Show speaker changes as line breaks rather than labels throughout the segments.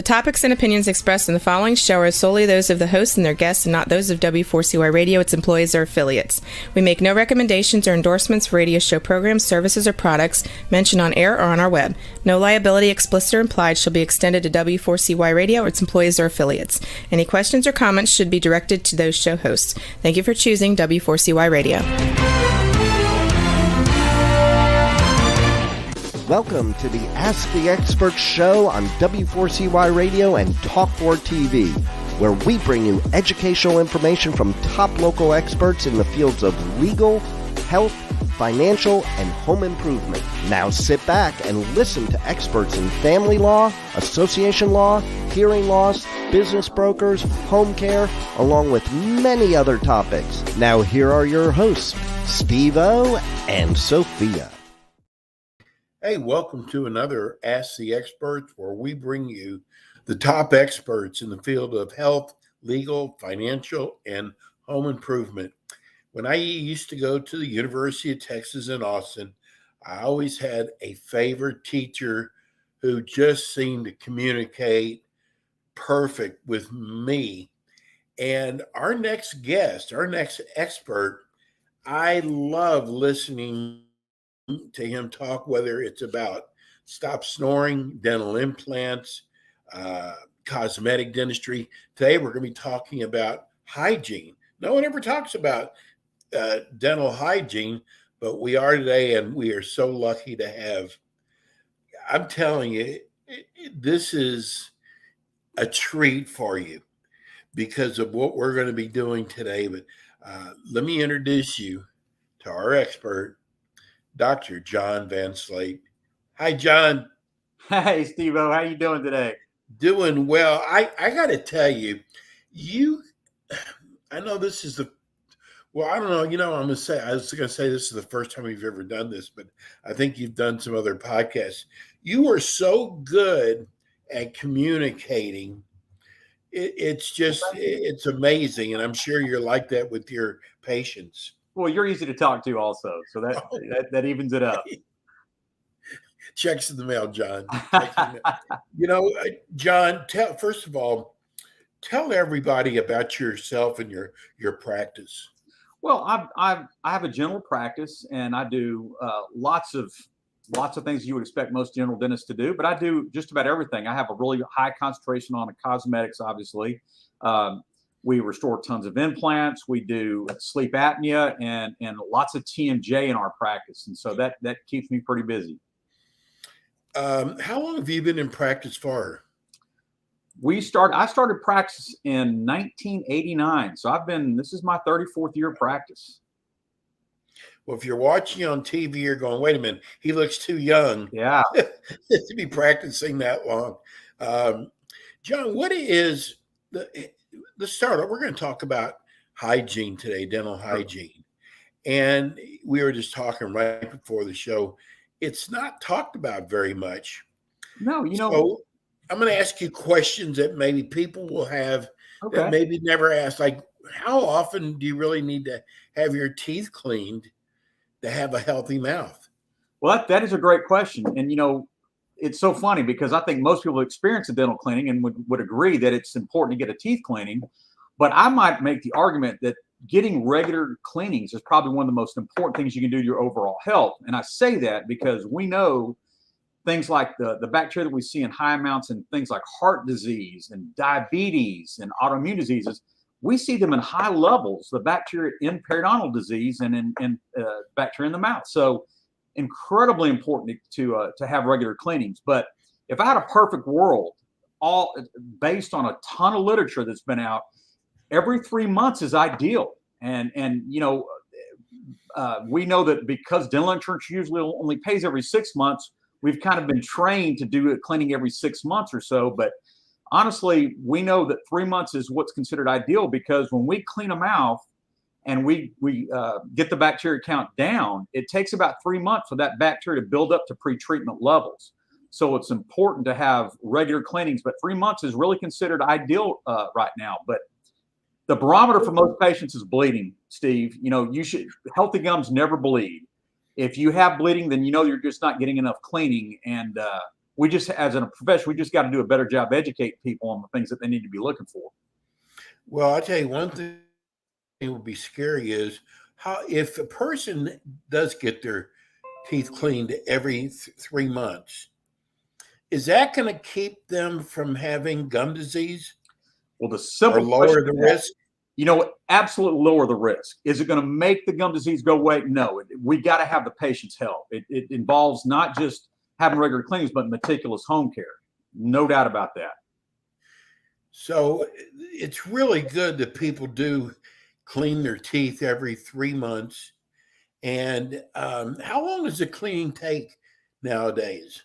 topics and opinions expressed in the following show are solely those of the hosts and their guests and not those of W4CY Radio, its employees, or affiliates. We make no recommendations or endorsements for radio show programs, services, or products mentioned on air or on our web. No liability, explicit or implied, shall be extended to W4CY Radio or its employees or affiliates. Any questions or comments should be directed to those show hosts. Thank you for choosing W4CY Radio.
Welcome to the Ask the Expert show on W4CY Radio and Talk4 TV, where we bring you educational information from top local experts in the fields of legal, health, financial, and home improvement. Now sit back and listen to experts in family law, association law, hearing loss, business brokers, home care, along with many other topics. Now here are your hosts, Steve-O and Sophia.
Hey, welcome to another Ask the Experts, where we bring you the top experts in the field of health, legal, financial, and home improvement. When I used to go to the University of Texas in Austin, I always had a favorite teacher who just seemed to communicate perfect with me. And our next guest, our next expert, I love listening to him talk, whether it's about stop snoring, dental implants, cosmetic dentistry. Today, we're going to be talking about hygiene. No one ever talks about dental hygiene, but we are today, and we are so lucky to have, I'm telling you, this is a treat for you because of what we're going to be doing today. But let me introduce you to our expert, Dr. John Van Slate. Hi, John.
Hey, Steve-O. How you doing today?
Doing well. I got to tell you, I know this is I don't know, I was going to say this is the first time you've ever done this, but I think you've done some other podcasts. You are so good at communicating. It's amazing. And I'm sure you're like that with your patients.
Well, you're easy to talk to also, so that evens it up.
Checks in the mail, John. John, first of all, tell everybody about yourself and your practice.
Well, I have a general practice, and I do lots of things you would expect most general dentists to do, but I do just about everything. I have a really high concentration on cosmetics, obviously. We restore tons of implants. We do sleep apnea and lots of TMJ in our practice. And so that keeps me pretty busy.
How long have you been in practice for?
I started practice in 1989. So this is my 34th year of practice.
Well, if you're watching on TV, you're going, wait a minute, he looks too young.
Yeah.
To be practicing that long. John, what is the startup? We're going to talk about hygiene today, dental hygiene. And we were just talking right before the show. It's not talked about very much.
No,
So I'm going to ask you questions that maybe people will have that maybe never asked. Like, how often do you really need to have your teeth cleaned to have a healthy mouth?
Well, that is a great question. And, it's so funny because I think most people experience a dental cleaning and would agree that it's important to get a teeth cleaning. But I might make the argument that getting regular cleanings is probably one of the most important things you can do to your overall health. And I say that because we know things like the bacteria that we see in high amounts in things like heart disease and diabetes and autoimmune diseases, we see them in high levels, the bacteria in periodontal disease and in bacteria in the mouth. So incredibly important to have regular cleanings. But if I had a perfect world, all based on a ton of literature that's been out, every 3 months is ideal. And we know that because dental insurance usually only pays every 6 months, we've kind of been trained to do a cleaning every 6 months or so. But honestly, we know that 3 months is what's considered ideal, because when we clean a mouth and we get the bacteria count down, it takes about 3 months for that bacteria to build up to pre-treatment levels. So it's important to have regular cleanings, but 3 months is really considered ideal right now. But the barometer for most patients is bleeding, Steve. Healthy gums never bleed. If you have bleeding, then you're just not getting enough cleaning. And we just, as a profession, we just got to do a better job educating people on the things that they need to be looking for.
Well, I'll tell you one thing that would be scary is how if a person does get their teeth cleaned every 3 months, is that going to keep them from having gum disease?
Well, the simple
or lower the
question
risk?
absolutely lower the risk. Is it going to make the gum disease go away? No. We got to have the patient's help. It involves not just having regular cleanings, but meticulous home care. No doubt about that.
So it's really good that people do clean their teeth every 3 months. And how long does the cleaning take nowadays?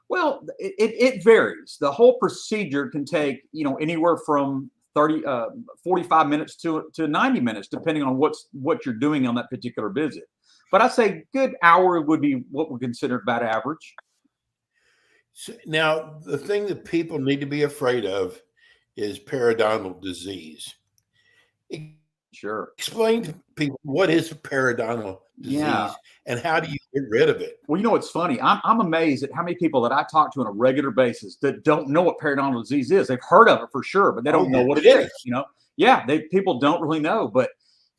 Well, it varies. The whole procedure can take, anywhere from 45 minutes to 90 minutes, depending on what you're doing on that particular visit. But I'd say good hour would be what we consider about average.
So now, the thing that people need to be afraid of is periodontal disease.
Sure.
Explain to people what is a periodontal disease
Yeah.
and how do you get rid of it?
Well, it's funny. I'm amazed at how many people that I talk to on a regular basis that don't know what periodontal disease is. They've heard of it for sure, but they don't know what it is. Yeah, people don't really know. But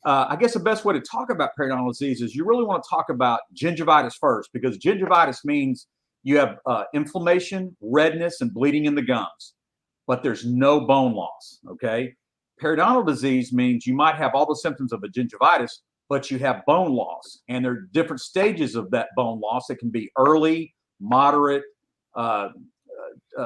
I guess the best way to talk about periodontal disease is you really want to talk about gingivitis first, because gingivitis means you have inflammation, redness, and bleeding in the gums, but there's no bone loss. Okay. Periodontal disease means you might have all the symptoms of a gingivitis, but you have bone loss. And there are different stages of that bone loss. It can be early, moderate,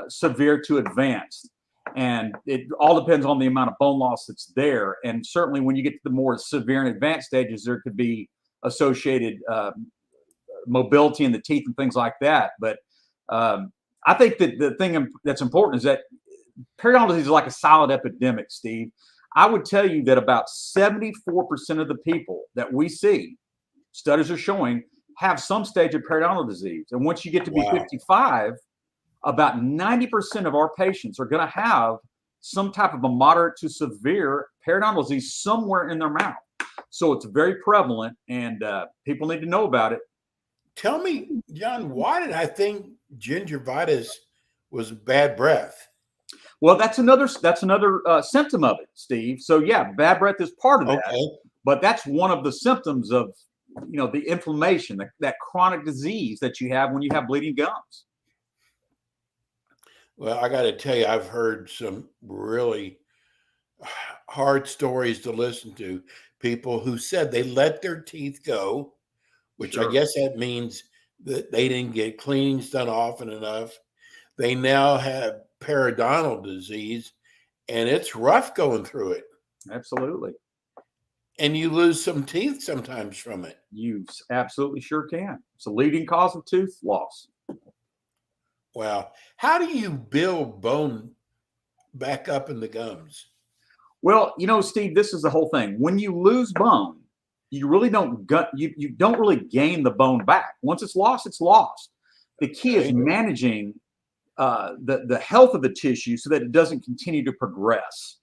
severe to advanced. And it all depends on the amount of bone loss that's there. And certainly when you get to the more severe and advanced stages, there could be associated mobility in the teeth and things like that. But I think that the thing that's important is that periodontal disease is like a silent epidemic, Steve. I would tell you that about 74% of the people that we see, studies are showing, have some stage of periodontal disease. And once you get to be 55, about 90% of our patients are going to have some type of a moderate to severe periodontal disease somewhere in their mouth. So it's very prevalent, and people need to know about it.
Tell me, John, why did I think gingivitis was bad breath?
Well, that's another symptom of it, Steve. So yeah, bad breath is part of that, but that's one of the symptoms of, the inflammation, that chronic disease that you have when you have bleeding gums.
Well, I got to tell you, I've heard some really hard stories to listen to. People who said they let their teeth go, which I guess that means that they didn't get cleanings done often enough. They now have periodontal disease, and it's rough going through it.
Absolutely.
And you lose some teeth sometimes from it.
You absolutely sure can. It's a leading cause of tooth loss.
Wow. How do you build bone back up in the gums?
Well, Steve, this is the whole thing. When you lose bone, you really don't you don't really gain the bone back. Once it's lost, it's lost. The key is managing the health of the tissue so that it doesn't continue to progress.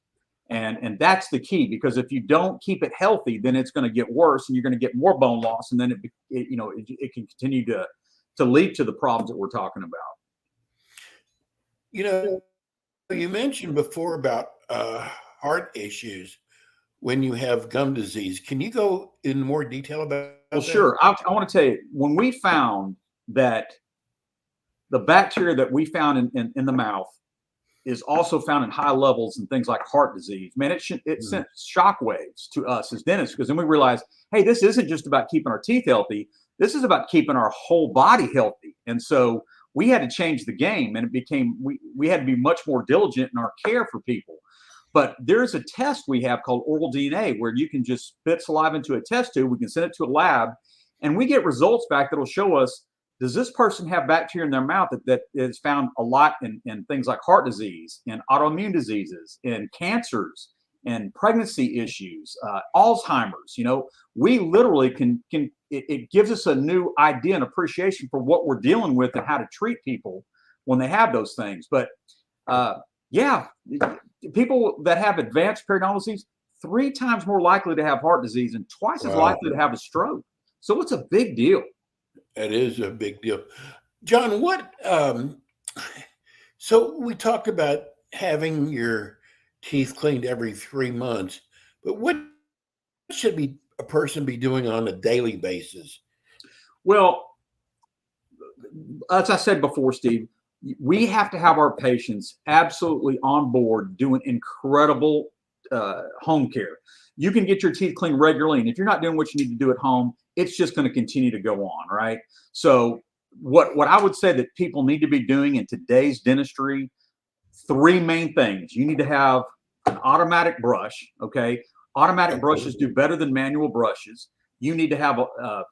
And that's the key, because if you don't keep it healthy, then it's going to get worse and you're going to get more bone loss. And then it can continue to lead to the problems that we're talking about.
You mentioned before about heart issues when you have gum disease. Can you go in more detail about that?
Well, sure. I want to tell you, when we found that the bacteria that we found in the mouth is also found in high levels in things like heart disease, man, it sent shockwaves to us as dentists, because then we realized, hey, this isn't just about keeping our teeth healthy. This is about keeping our whole body healthy. And so we had to change the game, and it became, we had to be much more diligent in our care for people. But there's a test we have called oral DNA, where you can just spit saliva into a test tube. We can send it to a lab, and we get results back that will show us, does this person have bacteria in their mouth that is found a lot in things like heart disease and autoimmune diseases and cancers and pregnancy issues, Alzheimer's. We literally it gives us a new idea and appreciation for what we're dealing with and how to treat people when they have those things. But people that have advanced periodontal disease, 3 times more likely to have heart disease and twice as likely to have a stroke. So it's a big deal.
It is a big deal. John, what So we talked about having your teeth cleaned every 3 months, but what should be a person be doing on a daily basis?
Well, as I said before, Steve, we have to have our patients absolutely on board doing incredible home care. You can get your teeth cleaned regularly, and if you're not doing what you need to do at home, it's just going to continue to go on, right? So, what I would say that people need to be doing in today's dentistry, three main things. You need to have an automatic brush, okay? Automatic brushes do better than manual brushes. You need to have a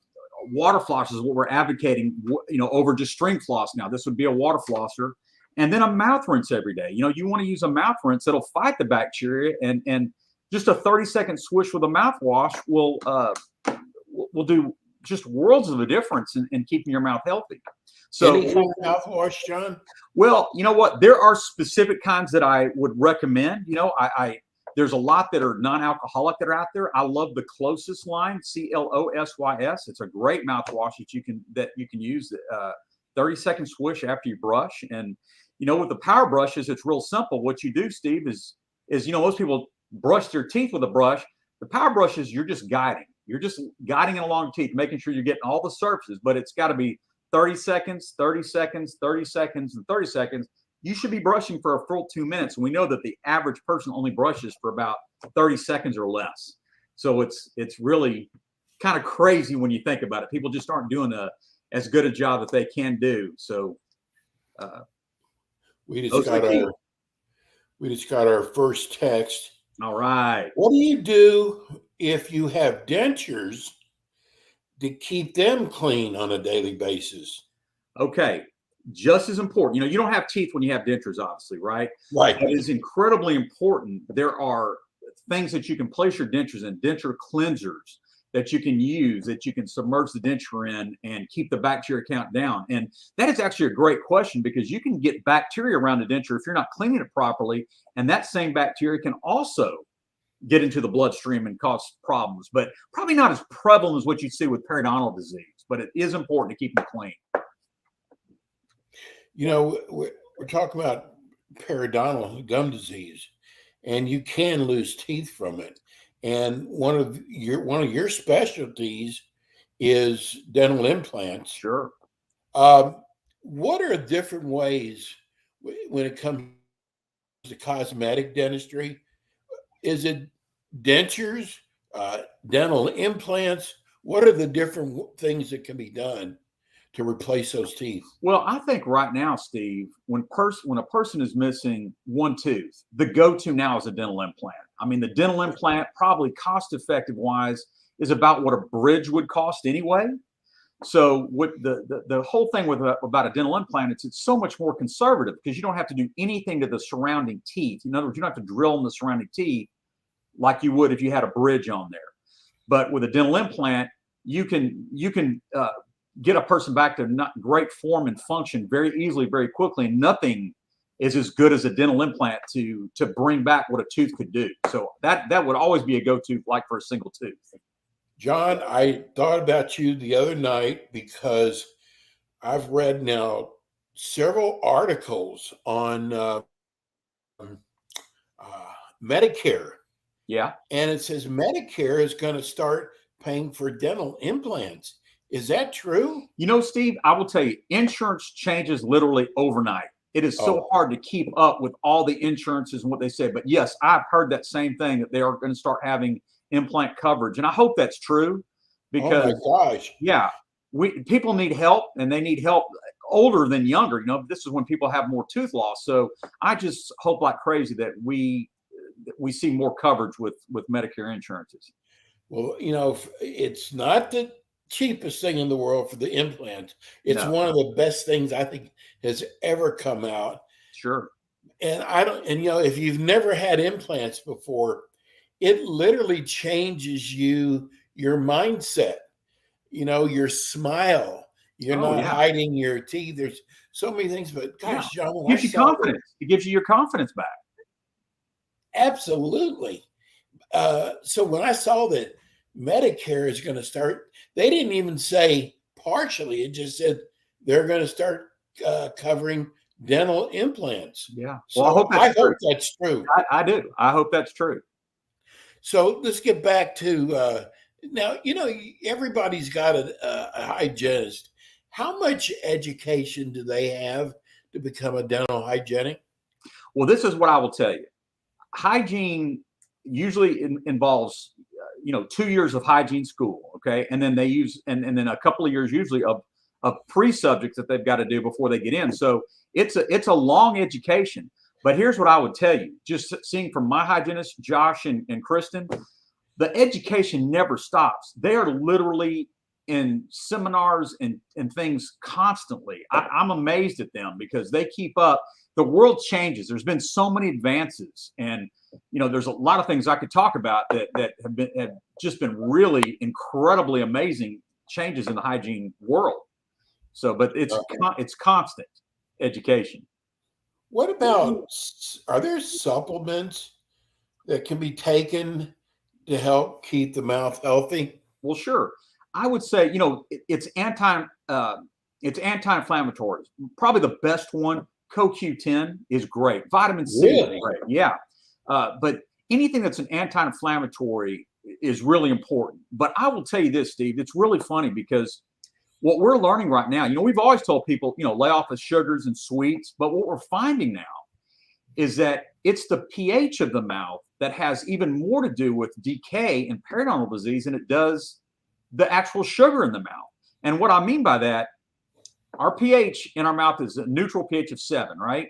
water floss is what we're advocating, over just string floss now. This would be a water flosser. And then a mouth rinse every day. You want to use a mouth rinse that'll fight the bacteria, and just a 30-second swish with a mouthwash will do just worlds of a difference in keeping your mouth healthy. So,
any kind of mouthwash, John?
Well, you know what? There are specific kinds that I would recommend. There's a lot that are non-alcoholic that are out there. I love the Closest line, CLOSYS. It's a great mouthwash that you can use. 30-second swish after you brush. And with the power brushes, it's real simple. What you do, Steve, is most people brush their teeth with a brush. The power brushes, you're just guiding. You're just guiding it along your teeth, making sure you're getting all the surfaces. But it's got to be 30 seconds, 30 seconds, 30 seconds, and 30 seconds. You should be brushing for a full 2 minutes. And we know that the average person only brushes for about 30 seconds or less. So it's really kind of crazy when you think about it. People just aren't doing as good a job that they can do. So
we just got our first text.
All right.
What do you do if you have dentures to keep them clean on a daily basis?
Okay. Just as important. You don't have teeth when you have dentures, obviously, right?
Right.
It is incredibly important. There are things that you can place your dentures in, denture cleansers that you can use, that you can submerge the denture in and keep the bacteria count down. And that is actually a great question, because you can get bacteria around the denture if you're not cleaning it properly. And that same bacteria can also get into the bloodstream and cause problems, but probably not as prevalent as what you see with periodontal disease, but it is important to keep them clean.
We're talking about periodontal gum disease, and you can lose teeth from it. And one of your specialties is dental implants.
Sure.
What are different ways when it comes to cosmetic dentistry? Is it dentures, dental implants? What are the different things that can be done to replace those teeth?
Well, I think right now, Steve, when a person is missing one tooth, the go-to now is a dental implant. I mean, the dental implant, probably cost-effective wise, is about what a bridge would cost anyway. So with the whole thing about a dental implant, it's so much more conservative, because you don't have to do anything to the surrounding teeth. In other words, you don't have to drill in the surrounding teeth like you would if you had a bridge on there. But with a dental implant, you can get a person back to not great form and function very easily, very quickly. And nothing is as good as a dental implant to bring back what a tooth could do. So that would always be a go-to, like for a single tooth.
John, I thought about you the other night because I've read now several articles on Medicare.
Yeah.
And it says Medicare is going to start paying for dental implants. Is that true?
Steve, I will tell you, insurance changes literally overnight. It is so hard to keep up with all the insurances and what they say. But yes, I've heard that same thing, that they are going to start having implant coverage. And I hope that's true, because
oh my gosh.
Yeah, people need help, and they need help older than younger. This is when people have more tooth loss. So I just hope like crazy that we see more coverage with Medicare insurances.
Well, it's not the cheapest thing in the world for the implant. It's one of the best things I think has ever come out.
Sure.
And if you've never had implants before, it literally changes your mindset, your smile. You're not hiding your teeth. There's so many things, but gosh, John,
it gives you confidence. It gives you your confidence back.
Absolutely. So when I saw that Medicare is going to start, they didn't even say partially. It just said they're going to start covering dental implants.
Yeah.
So
Well, I hope that's true.
hope that's true.
I do. I hope that's true.
So let's get back to now. Everybody's got a hygienist. How much education do they have to become a dental hygienic?
Well, this is what I will tell you. Hygiene usually involves 2 years of hygiene school, okay, and then they use and then a couple of years usually of pre-subjects that they've got to do before they get in. So it's a long education. But here's what I would tell you, just seeing from my hygienist, Josh and Kristen, the education never stops. They are literally in seminars and things constantly. I'm amazed at them because they keep up. The world changes. There's been so many advances, and there's a lot of things I could talk about that have just been really incredibly amazing changes in the hygiene world. So, but it's constant education.
What about, are there supplements that can be taken to help keep the mouth healthy?
Well, sure. I would say, it's anti-inflammatory. Probably the best one, CoQ10 is great. Vitamin C is great. Yeah. But anything that's an anti-inflammatory is really important. But I will tell you this, Steve, it's really funny because what we're learning right now, we've always told people, lay off the sugars and sweets, but what we're finding now is that it's the pH of the mouth that has even more to do with decay and periodontal disease than it does the actual sugar in the mouth. And what I mean by that, our pH in our mouth is a neutral pH of 7, right?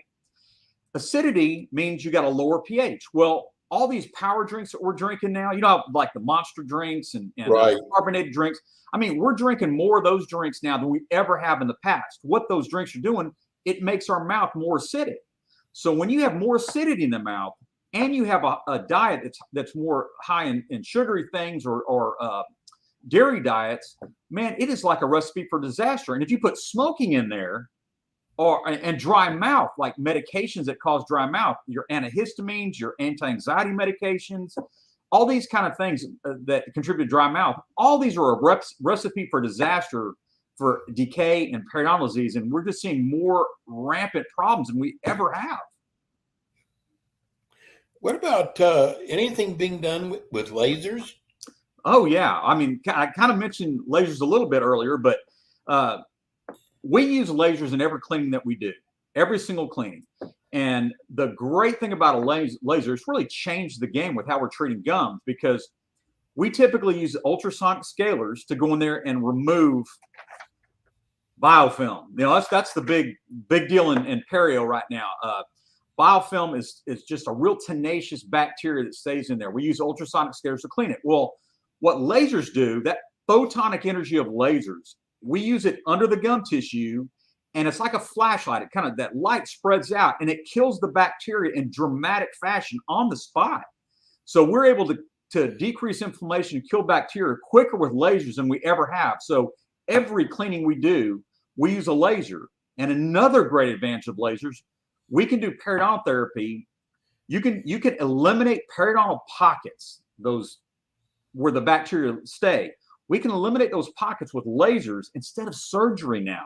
Acidity means you got a lower pH. Well, all these power drinks that we're drinking now, like the Monster drinks and
Right.
carbonated drinks. I mean, we're drinking more of those drinks now than we ever have in the past. What those drinks are doing, it makes our mouth more acidic. So when you have more acidity in the mouth and you have a diet that's more high in sugary things or dairy diets, man, it is like a recipe for disaster. And if you put smoking in there and dry mouth, like medications that cause dry mouth, your antihistamines, your anti-anxiety medications, all these kind of things that contribute to dry mouth, all these are a recipe for disaster for decay and periodontal disease. And we're just seeing more rampant problems than we ever have.
What about anything being done with lasers?
Oh, yeah. I mean, I kind of mentioned lasers a little bit earlier, but we use lasers in every cleaning that we do, every single cleaning. And the great thing about a laser, it's really changed the game with how we're treating gums, because we typically use ultrasonic scalers to go in there and remove biofilm. That's the big deal in perio right now. Biofilm is just a real tenacious bacteria that stays in there. We use ultrasonic scalers to clean it. Well, what lasers do, that photonic energy of lasers, we use it under the gum tissue, and it's like a flashlight. It kind of, that light spreads out and it kills the bacteria in dramatic fashion on the spot. So we're able to decrease inflammation and kill bacteria quicker with lasers than we ever have. So every cleaning we do, we use a laser. And another great advantage of lasers, we can do periodontal therapy. You can eliminate periodontal pockets, those where the bacteria stay. We can eliminate those pockets with lasers instead of surgery now.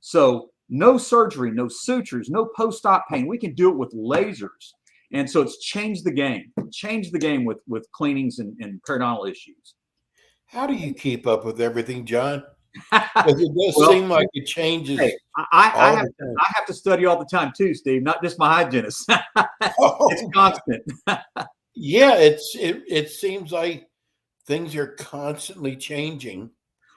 So no surgery, no sutures, no post-op pain. We can do it with lasers. And so it's changed the game with cleanings and periodontal issues.
How do you keep up with everything, John? Because it does seem like it changes.
Hey, I have to study all the time too, Steve, not just my hygienist. It's constant.
Yeah, it seems like things are constantly changing.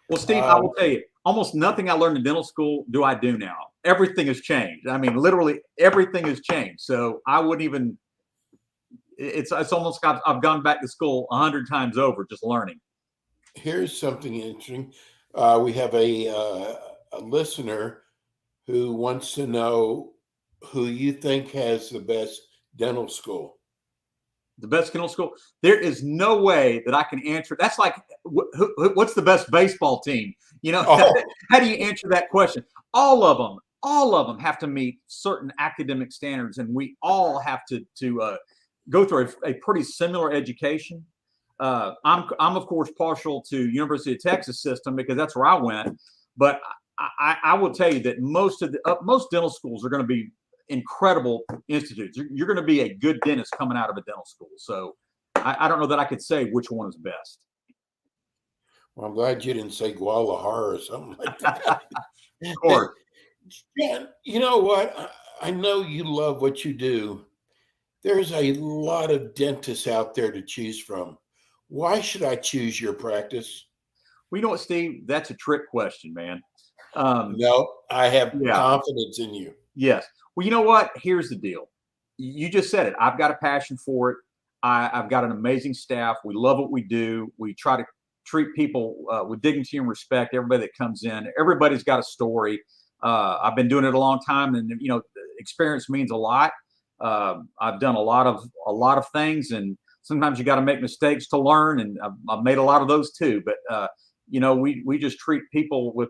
Well, Steve, I will tell you, almost nothing I learned in dental school do I do now. Everything has changed. I mean, literally everything has changed. So I wouldn't even. It's almost like I've gone back to school 100 times over just learning.
Here's something interesting. We have a listener who wants to know who you think has the best dental school.
The best dental school? There is no way that I can answer. That's like, what's the best baseball team? How do you answer that question? All of them have to meet certain academic standards, and we all have to go through a pretty similar education. I'm of course partial to University of Texas system because that's where I went. But I will tell you that most dental schools are going to be incredible institutes. You're going to be a good dentist coming out of a dental school. So I don't know that I could say which one is best.
Well, I'm glad you didn't say Guadalajara or something like that.
Of course.
Man, you know what? I know you love what you do. There's a lot of dentists out there to choose from. Why should I choose your practice?
Well, you know what, Steve? That's a trick question, man.
No, I have confidence in you.
Yes. Well, you know what? Here's the deal. You just said it. I've got a passion for it. I've got an amazing staff. We love what we do. We try to treat people with dignity and respect. Everybody that comes in, everybody's got a story. I've been doing it a long time, and experience means a lot. I've done a lot of things, and sometimes you got to make mistakes to learn, and I've made a lot of those too. But we just treat people with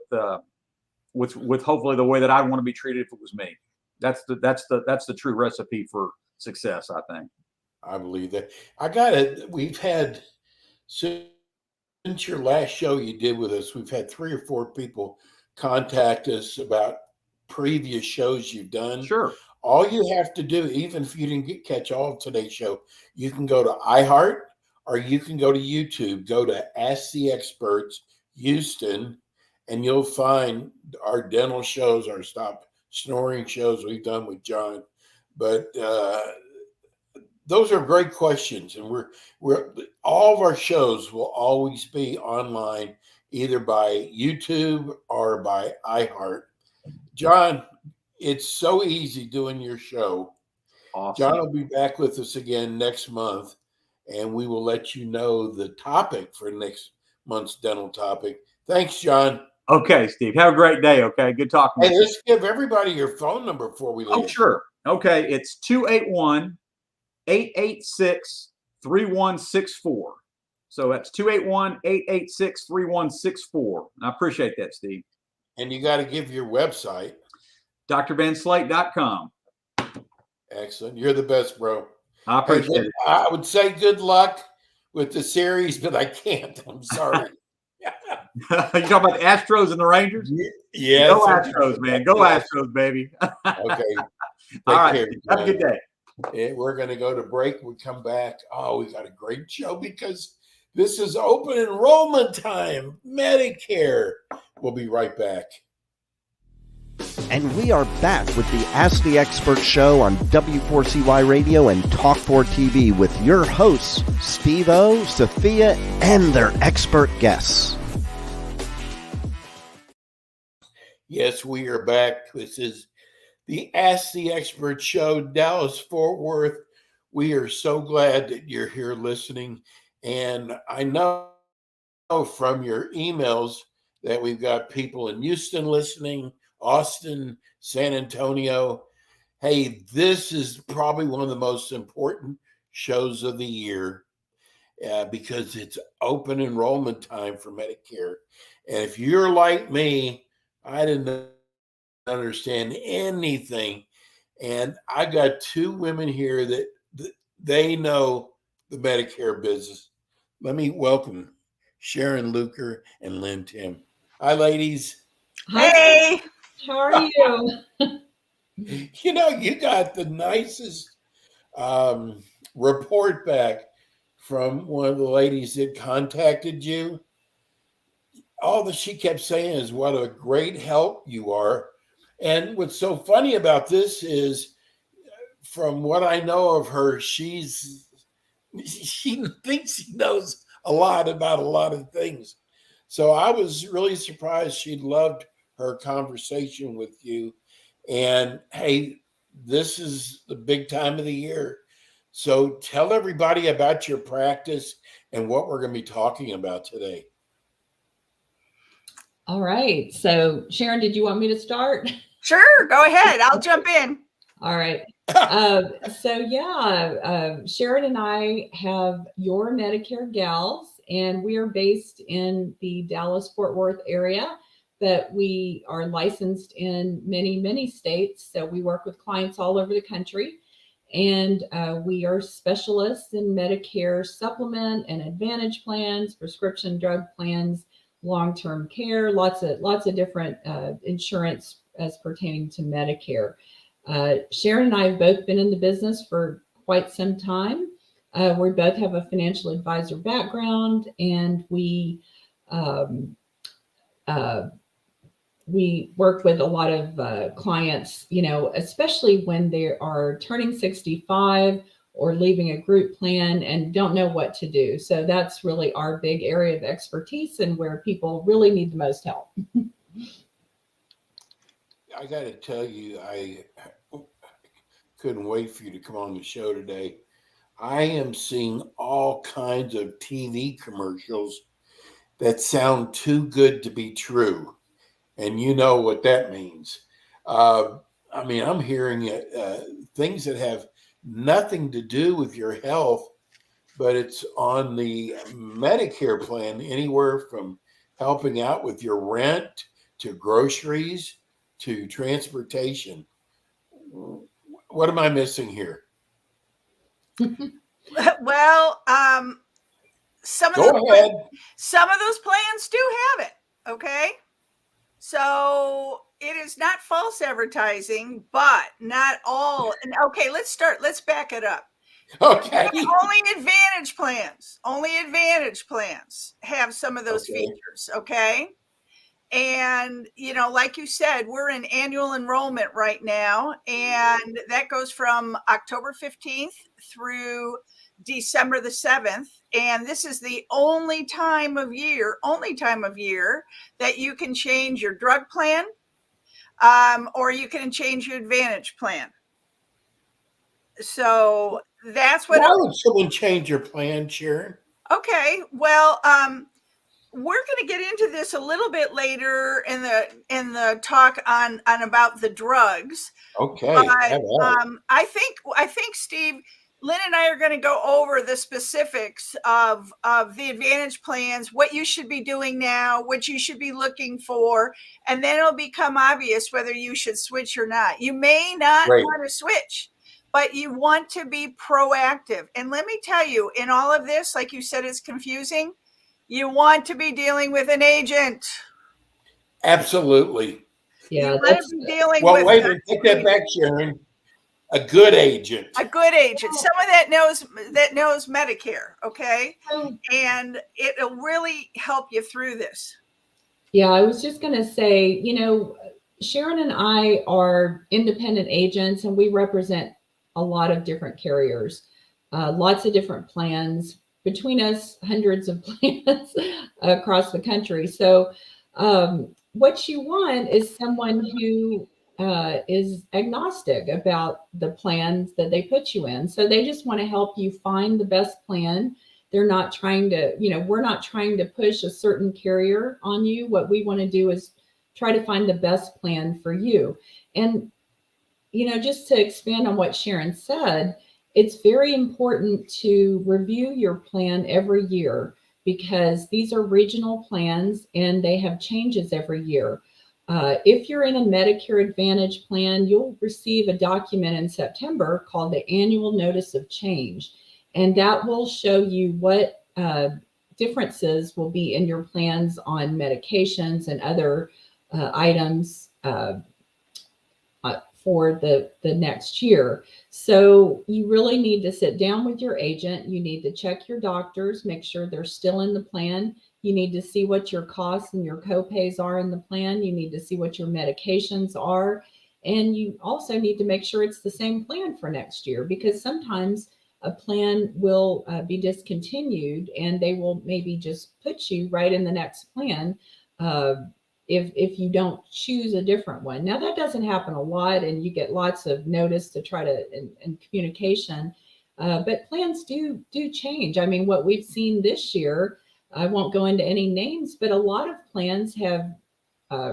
hopefully the way that I'd want to be treated if it was me. That's the true recipe for success, I think.
I believe that. We've had, since your last show you did with us, we've had 3 or 4 people contact us about previous shows you've done.
Sure.
All you have to do, even if you didn't catch all of today's show, you can go to iHeart or you can go to YouTube. Go to Ask the Experts Houston, and you'll find our dental shows, our Stop Snoring shows we've done with John. But those are great questions, and we're all of our shows will always be online, either by YouTube or by iHeart. John, it's so easy doing your show.
Awesome.
John will be back with us again next month, and we will let you know the topic for next month's dental topic. Thanks, John.
Okay, Steve. Have a great day. Okay, good talking.
Hey, let's give everybody your phone number before we leave.
Oh, sure. Okay, it's 281-886-3164. So that's 281-886-3164. I appreciate that, Steve.
And you got to give your website.
drvanslate.com.
Excellent. You're the best, bro.
I appreciate it.
I would say good luck with the series, but I can't. I'm sorry.
You talking about the Astros and the Rangers?
Yeah.
Go Astros, man. Go Astros, baby.
Okay.
All right. Have a good day.
And we're going to go to break. We come back. Oh, we got a great show because this is open enrollment time. Medicare. We'll be right back.
And we are back with the Ask the Expert show on W4CY Radio and Talk4 TV with your hosts, Steve-O, Sophia, and their expert guests.
Yes, we are back. This is the Ask the Expert show, Dallas-Fort Worth. We are so glad that you're here listening. And I know from your emails that we've got people in Houston listening, Austin, San Antonio. Hey, this is probably one of the most important shows of the year because it's open enrollment time for Medicare. And if you're like me, I didn't understand anything. And I got 2 women here that they know the Medicare business. Let me welcome Sharon Luker and Lynn Tim. Hi, ladies.
Hey. How are you?
You got the nicest report back from one of the ladies that contacted you. All that she kept saying is what a great help you are. And what's so funny about this is, from what I know of her, she thinks she knows a lot about a lot of things. So I was really surprised. She loved her conversation with you. And hey, this is the big time of the year. So tell everybody about your practice and what we're going to be talking about today.
All right. So Sharon, did you want me to start?
Sure. Go ahead. I'll jump in.
All right. Sharon and I have Your Medicare Gals, and we are based in the Dallas-Fort Worth area, but we are licensed in many, many states. So we work with clients all over the country, and we are specialists in Medicare supplement and advantage plans, prescription drug plans, long-term care, lots of different insurance as pertaining to Medicare. Sharon and I have both been in the business for quite some time. We both have a financial advisor background, and we work with a lot of clients, especially when they are turning 65 or leaving a group plan and don't know what to do. So that's really our big area of expertise and where people really need the most help.
I got to tell you, I couldn't wait for you to come on the show today. I am seeing all kinds of TV commercials that sound too good to be true. And you know what that means. I'm hearing things that have nothing to do with your health, but it's on the Medicare plan, anywhere from helping out with your rent to groceries to transportation. What am I missing here?
Well, some of
Go ahead.
some of those plans do have it. Okay. So it is not false advertising, but not all. And okay, let's back it up.
Okay.
Only advantage plans have some of those features. Okay. And, like you said, we're in annual enrollment right now, and that goes from October 15th through December the 7th. And this is the only time of year that you can change your drug plan, or you can change your advantage plan. So that's what.
Why would someone change your plan, Sharon?
Okay. Well, we're going to get into this a little bit later in the talk on about the drugs.
Okay.
But, I think Steve, Lynn and I are going to go over the specifics of the advantage plans, what you should be doing now, what you should be looking for, and then it'll become obvious whether you should switch or not. You may not want to switch, but you want to be proactive. And let me tell you, in all of this, like you said, it's confusing. You want to be dealing with an agent.
Absolutely.
Yeah.
You want to be dealing
well,
with.
Wait a minute. Take that back, Sharon. A good agent.
Someone that knows Medicare. Okay. And it'll really help you through this.
Yeah. I was just going to say, Sharon and I are independent agents, and we represent a lot of different carriers, lots of different plans. Between us, hundreds of plans across the country. So what you want is someone who is agnostic about the plans that they put you in. So they just want to help you find the best plan. They're not trying to, we're not trying to push a certain carrier on you. What we want to do is try to find the best plan for you. And, just to expand on what Sharon said, it's very important to review your plan every year, because these are regional plans and they have changes every year. If you're in a Medicare Advantage plan, you'll receive a document in September called the Annual Notice of Change. And that will show you what differences will be in your plans on medications and other items for the next year. So you really need to sit down with your agent. You need to check your doctors, make sure they're still in the plan. You need to see what your costs and your copays are in the plan. You need to see what your medications are. And you also need to make sure it's the same plan for next year, because sometimes a plan will be discontinued and they will maybe just put you right in the next plan if you don't choose a different one. Now, that doesn't happen a lot, and you get lots of notice to try to and communication, but plans do change. I mean, what we've seen this year, I won't go into any names, but a lot of plans have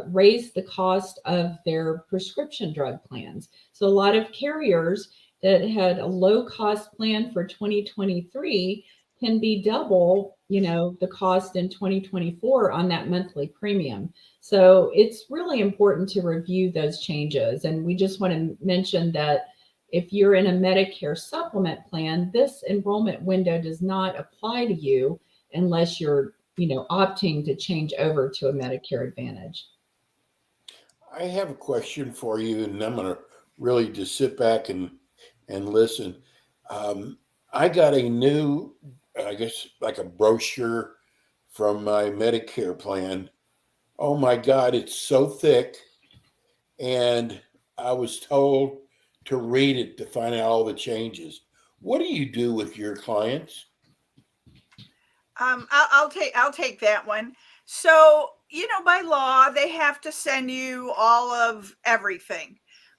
raised the cost of their prescription drug plans. So a lot of carriers that had a low cost plan for 2023 can be double, the cost in 2024 on that monthly premium. So it's really important to review those changes. And we just want to mention that if you're in a Medicare supplement plan, this enrollment window does not apply to you unless you're, opting to change over to a Medicare Advantage.
I have a question for you, and I'm going to really just sit back and listen. I got a new, I guess, like a brochure from my Medicare plan. Oh my God, it's so thick. And I was told to read it to find out all the changes. What do you do with your clients?
I'll take that one. So, by law, they have to send you all of everything.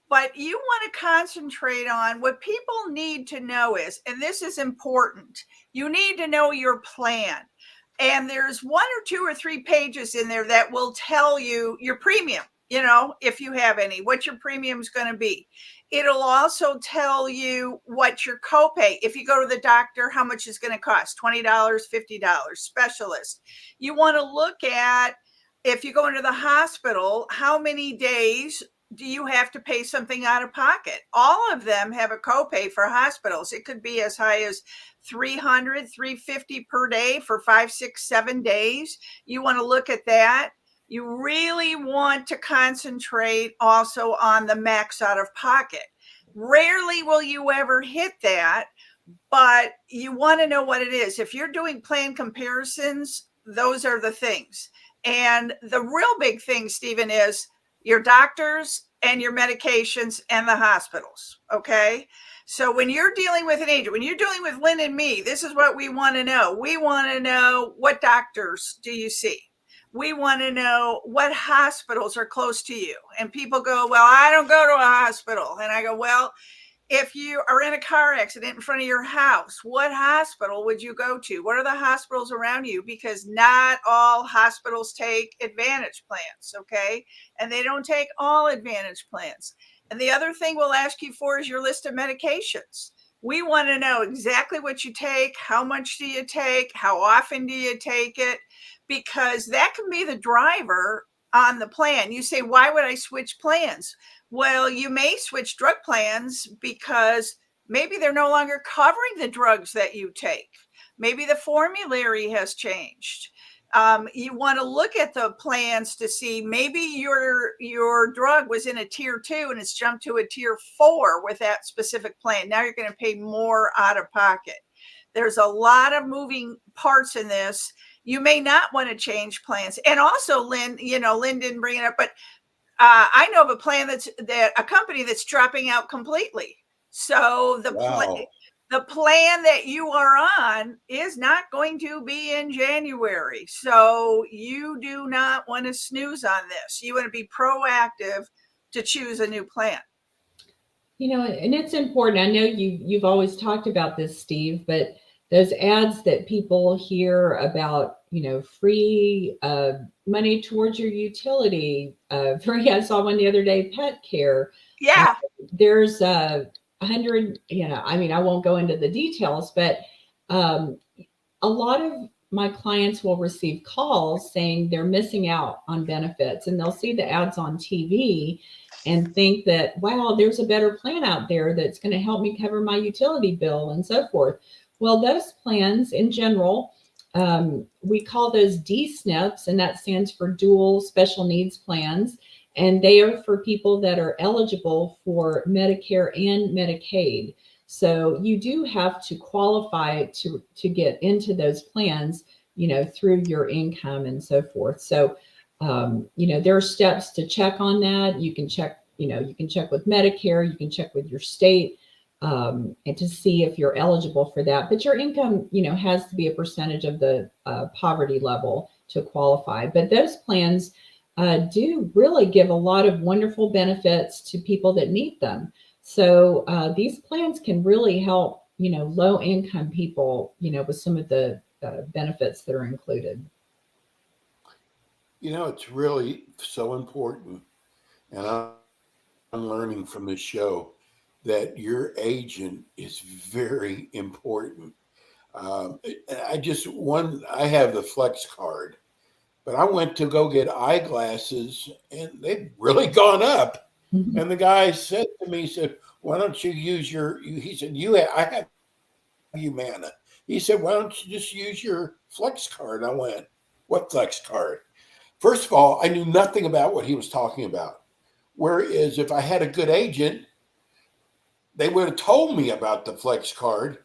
But you want to concentrate on what people need to know is, and this is important, you need to know your plan. And there's 1 or 2 or 3 pages in there that will tell you your premium, if you have any, what your premium is going to be. It'll also tell you what your copay, if you go to the doctor, how much it's going to cost, $20, $50, specialist. You want to look at, if you go into the hospital, how many days do you have to pay something out of pocket? All of them have a copay for hospitals. It could be as high as $300, $350 per day for 5, 6, 7 days. You want to look at that. You really want to concentrate also on the max out of pocket. Rarely will you ever hit that, but you want to know what it is. If you're doing plan comparisons, those are the things. And the real big thing, Stephen, is your doctors and your medications and the hospitals. Okay. So when you're dealing with an agent, when you're dealing with Lynn and me, this is what we want to know. We want to know, what doctors do you see? We want to know what hospitals are close to you. And people go, well, I don't go to a hospital. And I go, well, if you are in a car accident in front of your house, what hospital would you go to? What are the hospitals around you? Because not all hospitals take Advantage plans, okay? And they don't take all Advantage plans. And the other thing we'll ask you for is your list of medications. We want to know exactly what you take, how much do you take, how often do you take it, because that can be the driver on the plan. You say, why would I switch plans? Well, you may switch drug plans because maybe they're no longer covering the drugs that you take. Maybe the formulary has changed. You want to look at the plans to see, maybe your drug was in a tier 2 and it's jumped to a tier 4 with that specific plan. Now you're going to pay more out of pocket. There's a lot of moving parts in this. You may not want to change plans. And also, Lynn, Lynn didn't bring it up, but I know of a plan that a company that's dropping out completely. So the plan that you are on is not going to be in January. So you do not want to snooze on this. You want to be proactive to choose a new plan.
And it's important. I know you've always talked about this, Steve, but those ads that people hear about, free money towards your utility, I saw one the other day, pet care.
Yeah.
There's 100, I won't go into the details, but a lot of my clients will receive calls saying they're missing out on benefits, and they'll see the ads on TV and think that, wow, there's a better plan out there that's going to help me cover my utility bill and so forth. Well, those plans in general, we call those DSNPs, and that stands for dual special needs plans. And they are for people that are eligible for Medicare and Medicaid. So you do have to qualify to get into those plans, through your income and so forth. So, there are steps to check on that. You can check, you can check with Medicare, you can check with your state, and to see if you're eligible for that. But your income, has to be a percentage of the poverty level to qualify. But those plans do really give a lot of wonderful benefits to people that need them. So these plans can really help, low income people, with some of the benefits that are included.
It's really so important. And I'm learning from this show that your agent is very important. I have the Flex card, but I went to go get eyeglasses and they've really gone up.
Mm-hmm.
And the guy said to me, he said, why don't you use he said, I have Humana. He said, why don't you just use your Flex card? I went, what Flex card? First of all, I knew nothing about what he was talking about. Whereas if I had a good agent, they would have told me about the Flex card.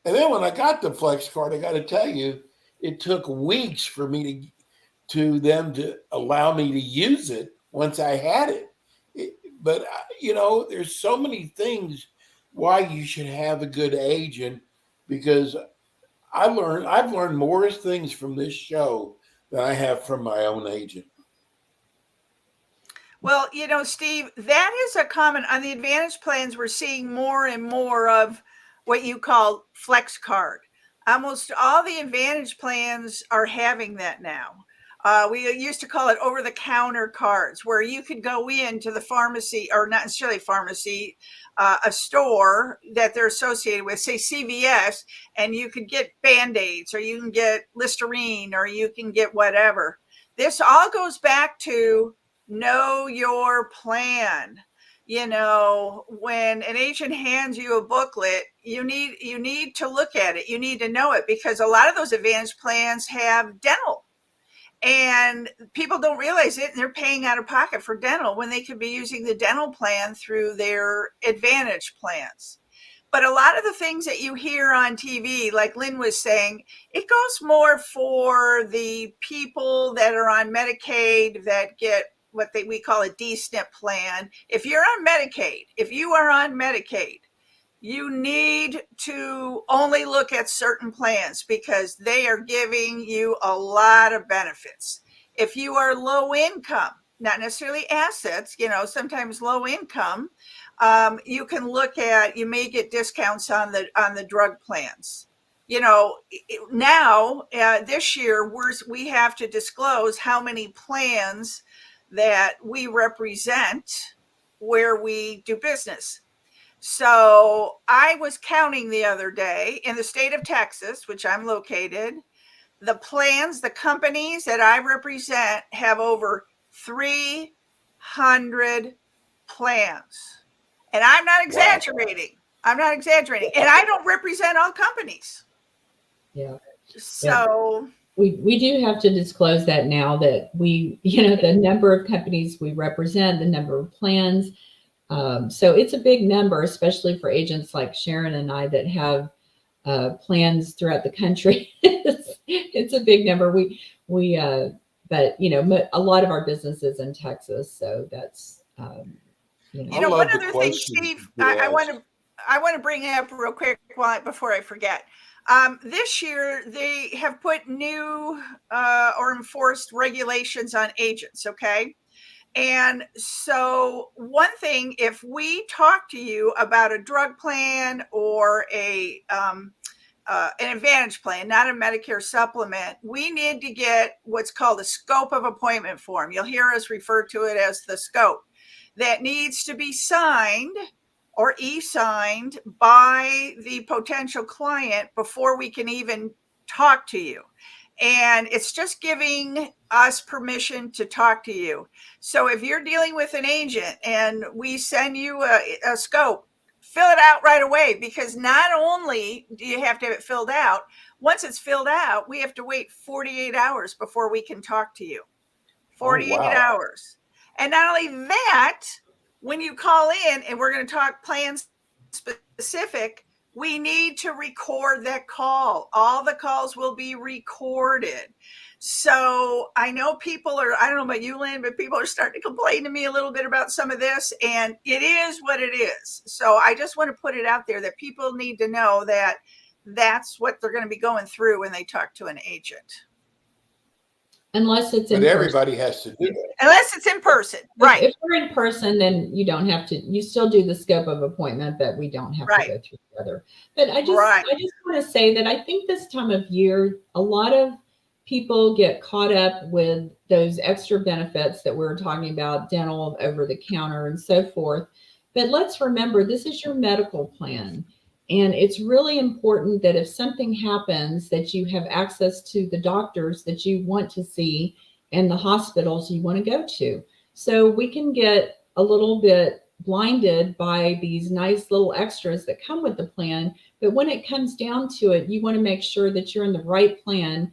And then when I got the Flex card, I got to tell you, it took weeks for me to them to allow me to use it once I had it. But there's so many things why you should have a good agent, because I've learned more things from this show than I have from my own agent.
Well, Steve, that is a common on the Advantage plans. We're seeing more and more of what you call Flex card. Almost all the Advantage plans are having that now. We used to call it over-the-counter cards, where you could go into the pharmacy, or not necessarily pharmacy, a store that they're associated with, say CVS, and you could get Band-Aids, or you can get Listerine, or you can get whatever. This all goes back to know your plan. When an agent hands you a booklet, you need to look at it. You need to know it, because a lot of those Advantage plans have dental. And people don't realize it, and they're paying out of pocket for dental when they could be using the dental plan through their Advantage plans. But a lot of the things that you hear on TV, like Lynn was saying, it goes more for the people that are on Medicaid that get what we call a D-SNP plan. If you are on Medicaid, you need to only look at certain plans, because they are giving you a lot of benefits. If you are low income, not necessarily assets, sometimes low income, you may get discounts on the drug plans. Now this year we have to disclose how many plans that we represent where we do business. So I was counting the other day in the state of Texas, which I'm located, the companies that I represent have over 300 plans. And I'm not exaggerating. Wow. I'm not exaggerating. And I don't represent all companies.
Yeah.
So
we do have to disclose that now, that the number of companies we represent, the number of plans. So it's a big number, especially for agents like Sharon and I that have plans throughout the country. It's a big number. But a lot of our business is in Texas, so that's
one other thing, Steve, I want to bring up real quick before I forget. This year they have put new or enforced regulations on agents. Okay. And so one thing, if we talk to you about a drug plan or an Advantage plan, not a Medicare supplement, we need to get what's called a scope of appointment form. You'll hear us refer to it as the scope, that needs to be signed or e-signed by the potential client before we can even talk to you. And it's just giving us permission to talk to you. So if you're dealing with an agent and we send you a scope, fill it out right away, because not only do you have to have it filled out, once it's filled out, we have to wait 48 hours before we can talk to you. 48 hours. And not only that, when you call in and we're going to talk plans specific, we need to record that call. All the calls will be recorded. So I know I don't know about you, Lynn, but people are starting to complain to me a little bit about some of this, and it is what it is. So I just want to put it out there that people need to know that that's what they're going to be going through when they talk to an agent.
Unless it's in person.
But everybody has to do it.
Unless it's in person, right?
If we're in person, then you don't have to. You still do the scope of appointment, but we don't have to go through the other. But I just want to say that I think this time of year, a lot of people get caught up with those extra benefits that we're talking about, dental, over the counter, and so forth. But let's remember, this is your medical plan. And it's really important that if something happens, that you have access to the doctors that you want to see and the hospitals you want to go to. So we can get a little bit blinded by these nice little extras that come with the plan. But when it comes down to it, you want to make sure that you're in the right plan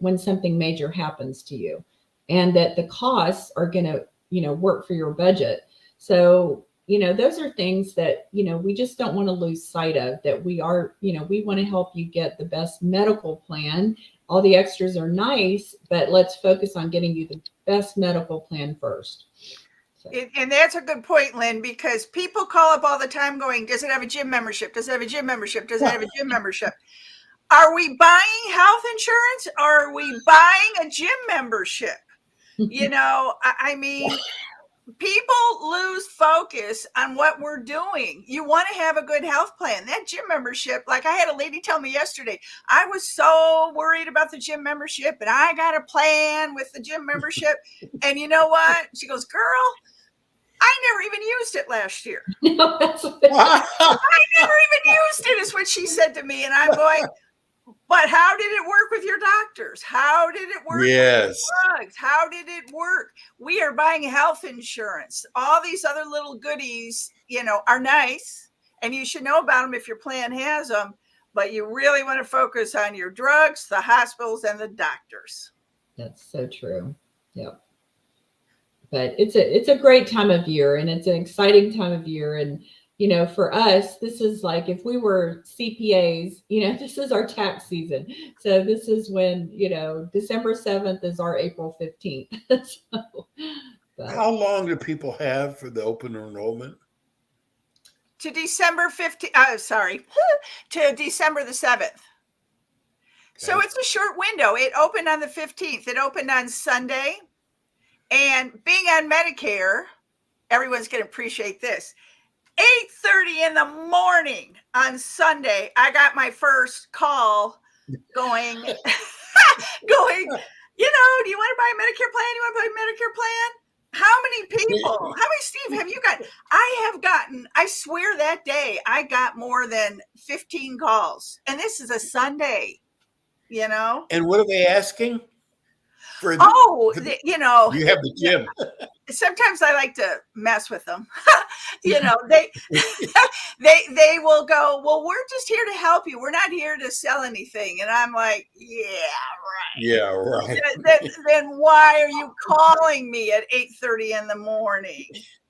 when something major happens to you, and that the costs are going to, work for your budget. So those are things that, we just don't want to lose sight of, that we are, we want to help you get the best medical plan. All the extras are nice, but let's focus on getting you the best medical plan first. So.
And that's a good point, Lynn, because people call up all the time going, does it have a gym membership? Does it have a gym membership? Does it have a gym membership? Are we buying health insurance or are we buying a gym membership? I mean, people lose focus on what we're doing. You want to have a good health plan. That gym membership, like I had a lady tell me yesterday, I was so worried about the gym membership and I got a plan with the gym membership. And you know what? She goes, girl, I never even used it last year.
No,
I never even used it is what she said to me. And I'm going, but how did it work with your doctors? How did it work with your drugs? How did it work? We are buying health insurance. All these other little goodies, are nice, and you should know about them if your plan has them, but you really want to focus on your drugs, the hospitals, and the doctors.
That's so true. Yep. But it's a great time of year, and it's an exciting time of year. And for us, this is like if we were CPAs, this is our tax season. So this is when, December 7th is our April 15th.
How long do people have for the open enrollment?
To December 15th, to December the 7th. Okay. So it's a short window. It opened on the 15th. It opened on Sunday. And being on Medicare, everyone's going to appreciate this. 8:30 in the morning on Sunday, I got my first call going, do you want to buy a Medicare plan? You want to buy a Medicare plan? How many people, Steve, have you got? I swear that day, I got more than 15 calls. And this is a Sunday,
And what are they asking?
You have the gym. Sometimes I like to mess with them. They will go, well, we're just here to help you. We're not here to sell anything. And I'm like, yeah, right. Then why are you calling me at 8:30 in the morning?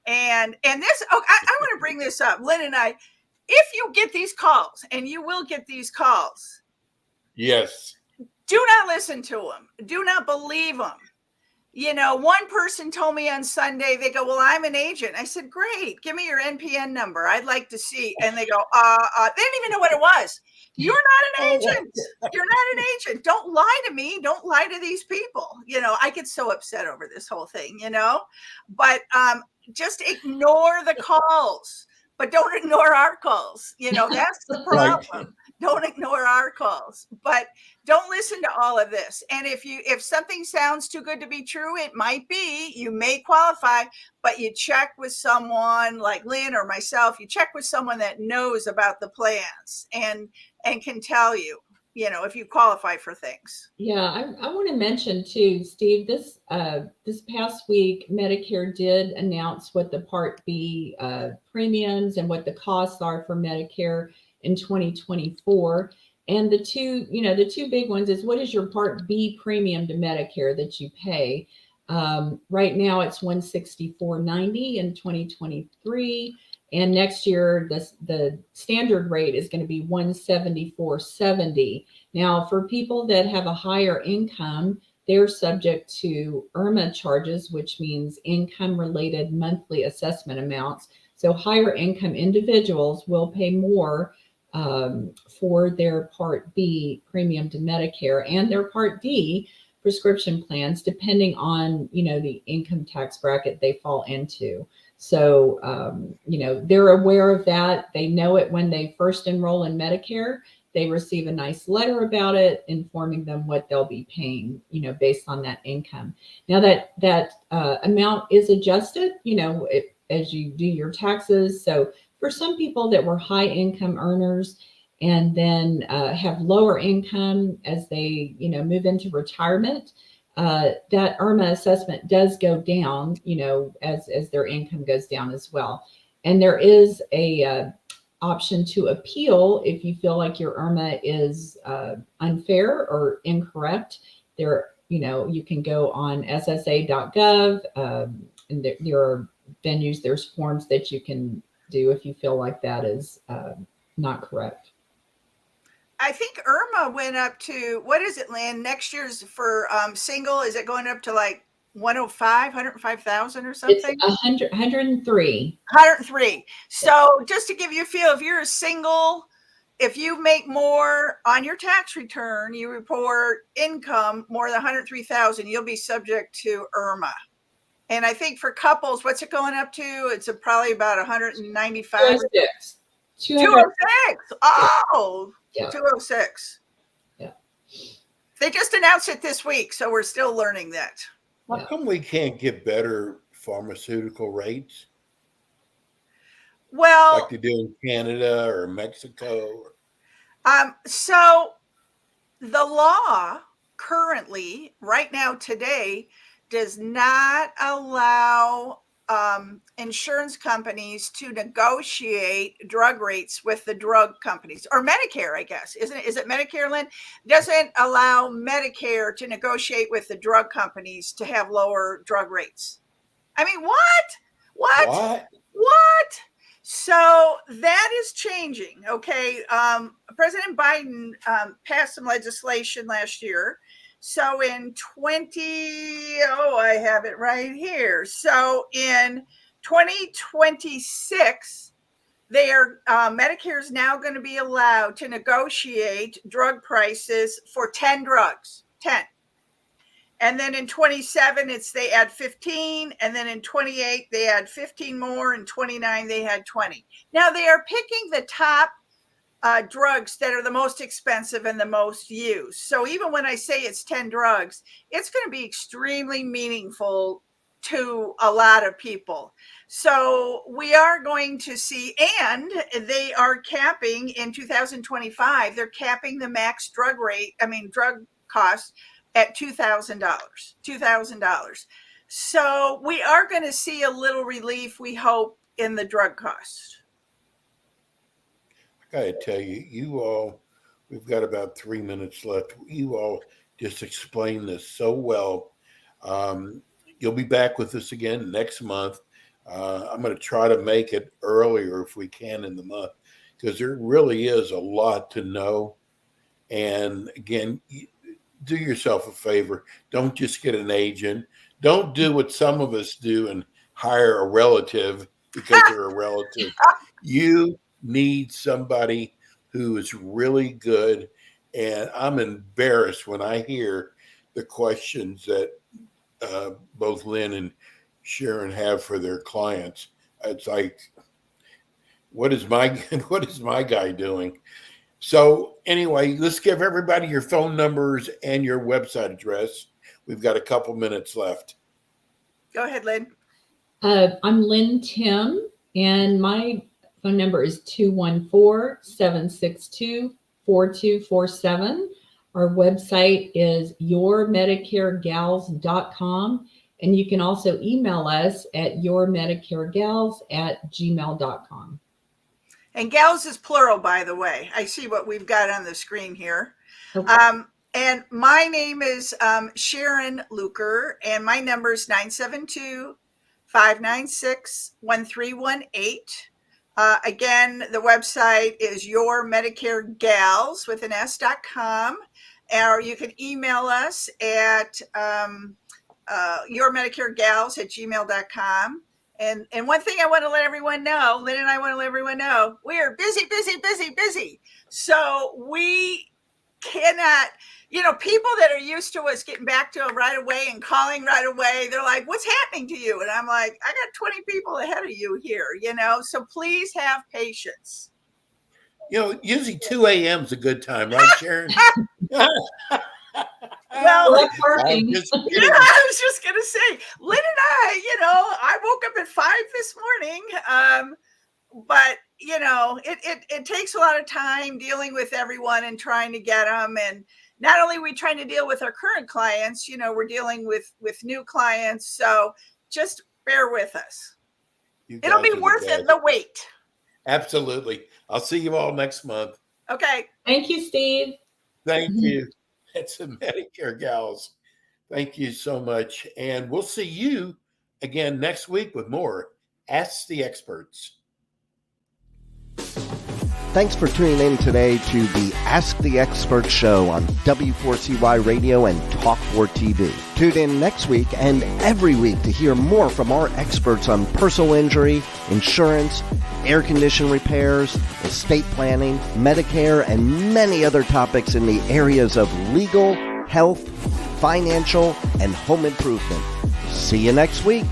And this, I want to bring this up, Lynn and I. If you get these calls, and you will get these calls,
yes.
Do not listen to them. Do not believe them. One person told me on Sunday, they go, well, I'm an agent. I said, great. Give me your NPN number. I'd like to see. And they go, they didn't even know what it was. You're not an agent. You're not an agent. Don't lie to me. Don't lie to these people. I get so upset over this whole thing, but just ignore the calls, but don't ignore our calls. That's the problem. Right. Don't ignore our calls, but don't listen to all of this. And if something sounds too good to be true, it might be. You may qualify, but you check with someone like Lynn or myself. You check with someone that knows about the plans and can tell you, if you qualify for things.
Yeah, I want to mention too, Steve. This past week, Medicare did announce what the Part B premiums and what the costs are for Medicare in 2024. And the two big ones is, what is your Part B premium to Medicare that you pay? Right now it's $164.90 in 2023. And next year, the standard rate is going to be $174.70. Now, for people that have a higher income, they're subject to IRMA charges, which means income-related monthly assessment amounts. So higher income individuals will pay more for their Part B premium to Medicare and their Part D prescription plans, depending on, the income tax bracket they fall into. So, they're aware of that. They know it when they first enroll in Medicare. They receive a nice letter about it, informing them what they'll be paying, based on that income. Now that amount is adjusted, as you do your taxes. So for some people that were high income earners and then have lower income as they, move into retirement, that IRMA assessment does go down, as their income goes down as well. And there is a option to appeal if you feel like your IRMA is unfair or incorrect. There, you can go on ssa.gov, and there are venues, there's forms that you can do if you feel like that is not correct.
I think Irma went up to, what is it, Lynn? Next year's for single, is it going up to like 105,000 or something?
It's 103.
103. So just to give you a feel, if you're a single, if you make more on your tax return, you report income more than 103,000, you'll be subject to Irma. And I think for couples, what's it going up to? It's probably about 195.
206.
206. Oh,
yeah.
206.
Yeah.
They just announced it this week, so we're still learning that.
How come we can't get better pharmaceutical rates?
Well,
like they do in Canada or Mexico?
So the law currently, right now, today, does not allow insurance companies to negotiate drug rates with the drug companies, or Medicare, I guess. Is it Medicare, Lynn? Doesn't allow Medicare to negotiate with the drug companies to have lower drug rates. I mean, what? So that is changing. Okay. President Biden passed some legislation last year. So in I have it right here. So in 2026, Medicare is now going to be allowed to negotiate drug prices for 10 drugs, 10. And then in 27, they add 15. And then in 28, they add 15 more. In 29, they had 20. Now they are picking the top drugs that are the most expensive and the most used. So even when I say it's 10 drugs, it's going to be extremely meaningful to a lot of people. So we are going to see, and they are capping in 2025, they're capping the max drug cost at $2,000. So we are going to see a little relief, we hope, in the drug cost.
I got to tell you, you all, we've got about 3 minutes left. You all just explained this so well. You'll be back with us again next month. I'm going to try to make it earlier if we can in the month, because there really is a lot to know. And again, do yourself a favor. Don't just get an agent. Don't do what some of us do and hire a relative because they're a relative. You need somebody who is really good. And I'm embarrassed when I hear the questions that both Lynn and Sharon have for their clients. It's like, what is my guy doing? So anyway, let's give everybody your phone numbers and your website address. We've got a couple minutes left.
Go ahead, Lynn.
I'm Lynn Tim, and my phone number is 214-762-4247. Our website is yourmedicaregals.com, and you can also email us at yourmedicaregals@gmail.com.
And gals is plural, by the way. I see what we've got on the screen here. Okay. And my name is Sharon Luker, and my number is 972-596-1318. Again, the website is yourmedicaregals.com, or you can email us at yourmedicaregals@gmail.com. And one thing I want to let everyone know, Lynn and I want to let everyone know, we are busy. So we cannot, people that are used to us getting back to them right away and calling right away, they're like, what's happening to you? And I'm like, I got 20 people ahead of you here, so please have patience.
Usually 2 a.m. is a good time, right, Sharon?
Well, I was just going to say, Lynn and I woke up at 5 this morning, but, it takes a lot of time dealing with everyone and trying to get them. And not only are we trying to deal with our current clients, we're dealing with new clients. So just bear with us. It'll be worth it, the wait.
Absolutely. I'll see you all next month.
Okay.
Thank you, Steve.
Thank you. It's the Medicare Gals. Thank you so much. And we'll see you again next week with more Ask the Experts.
Thanks for tuning in today to the Ask the Expert show on W4CY Radio and Talk4 TV. Tune in next week and every week to hear more from our experts on personal injury, insurance, air condition repairs, estate planning, Medicare, and many other topics in the areas of legal, health, financial, and home improvement. See you next week.